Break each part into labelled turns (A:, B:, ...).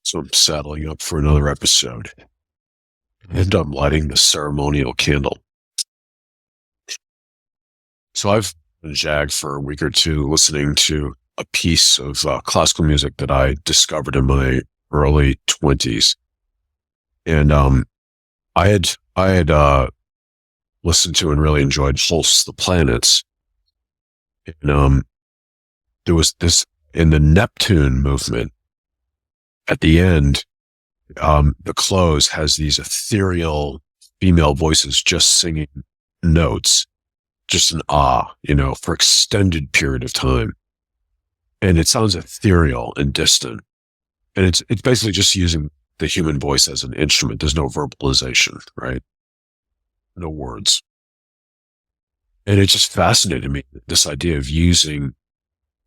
A: So I'm saddling up for another episode, and I'm lighting the ceremonial candle. So I've been jagged for a week or two listening to a piece of classical music that I discovered in my early 20s. And I had listened to and really enjoyed Pulse the Planets. And there was this in the Neptune movement at the end. The close has these ethereal female voices just singing notes, just an for extended period of time. And it sounds ethereal and distant. And it's basically just using the human voice as an instrument. There's no verbalization, right? No words. And it just fascinated me, this idea of using,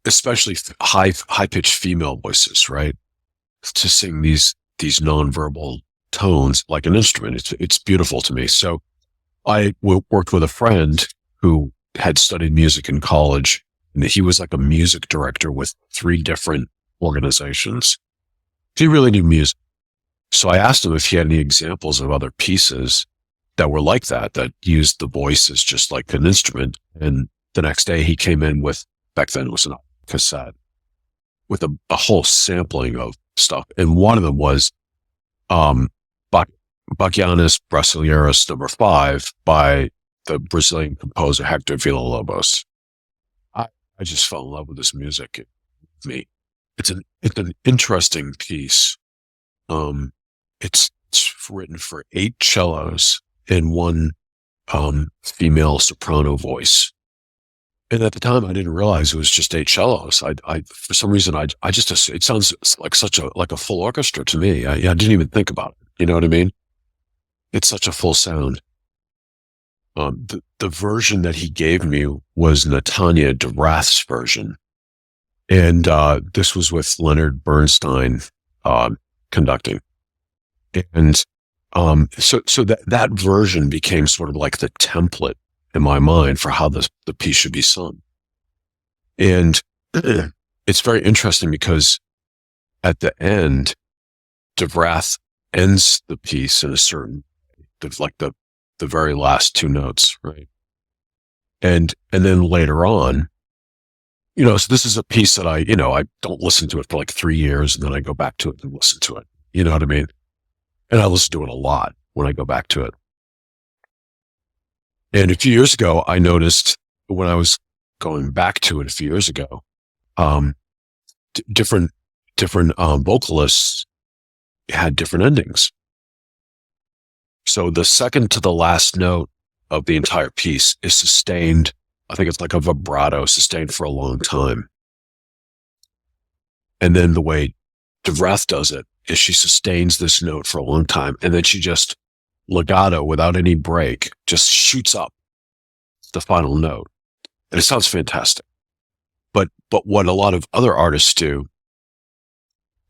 A: especially high-pitched female voices, right? To sing these nonverbal tones like an instrument. It's beautiful to me. So I worked with a friend who had studied music in college, and he was like a music director with 3 different organizations. He really knew music. So I asked him if he had any examples of other pieces that were like that used the voice as just like an instrument. And the next day he came in with, back then it was a cassette, with a whole sampling of stuff. And one of them was Bachianas Brasileiras number 5 by the Brazilian composer Hector Villa-Lobos. I just fell in love with this music. It's an interesting piece. It's written for 8 cellos and 1 female soprano voice. And at the time, I didn't realize it was just 8 cellos. I for some reason, I just it sounds like a full orchestra to me. I didn't even think about it. You know what I mean? It's such a full sound. The version that he gave me was Natanya de Rath's version, and this was with Leonard Bernstein conducting, and so that version became sort of like the template in my mind for how the piece should be sung. And it's very interesting because at the end, de Rath ends the piece in a certain, like the very last 2 notes, right? And then later on, so this is a piece that I don't listen to it for like 3 years, and then I go back to it and listen to it. You know what I mean? And I listen to it a lot when I go back to it. And a few years ago, I noticed when I was going back to it a few years ago, different vocalists had different endings. So the second to the last note of the entire piece is sustained. I think it's like a vibrato, sustained for a long time. And then the way de Rath does it is she sustains this note for a long time, and then she just legato, without any break, just shoots up the final note. And it sounds fantastic. But what a lot of other artists do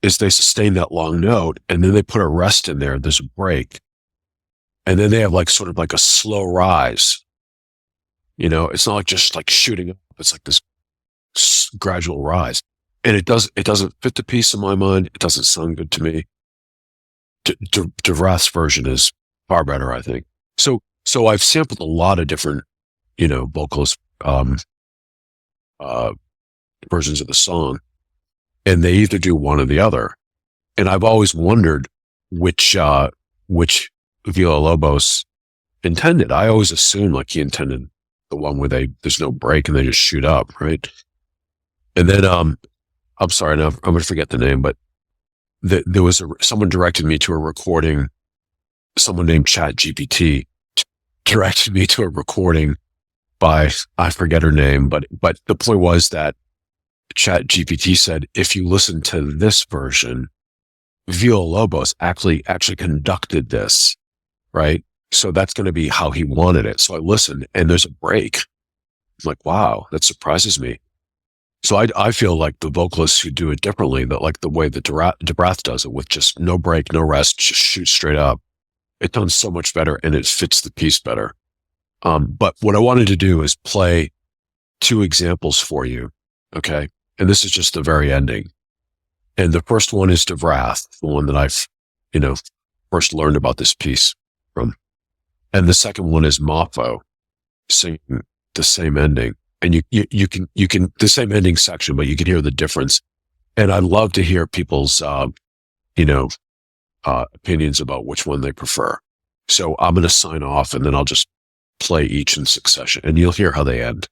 A: is they sustain that long note, and then they put a rest in there. There's a break. And then they have like sort of like a slow rise. It's not like just like shooting up. It's like this gradual rise. And it doesn't fit the piece in my mind. It doesn't sound good to me. De Rath's version is far better, I think. So I've sampled a lot of different, vocalist versions of the song, and they either do one or the other. And I've always wondered which Villa-Lobos intended. I always assumed like he intended the one where there's no break and they just shoot up, right? And then I'm sorry, now I'm going to forget the name, but there was someone directed me to a recording. Someone named ChatGPT directed me to a recording by, I forget her name, but the point was that ChatGPT said, if you listen to this version, Villa-Lobos actually conducted this, right? So that's going to be how he wanted it. So I listened, and there's a break. I'm like, wow, that surprises me. So I feel like the vocalists who do it differently, that like the way that de Rath does it, with just no break, no rest, just shoot straight up, it sounds so much better, and it fits the piece better. But what I wanted to do is play 2 examples for you, okay? And this is just the very ending. And the first one is DeVrath, the one that I've, first learned about this piece from. And the second one is Moffo singing the same ending. And you can, the same ending section, but you can hear the difference. And I love to hear people's, opinions about which one they prefer. So I'm going to sign off and then I'll just play each in succession and you'll hear how they end.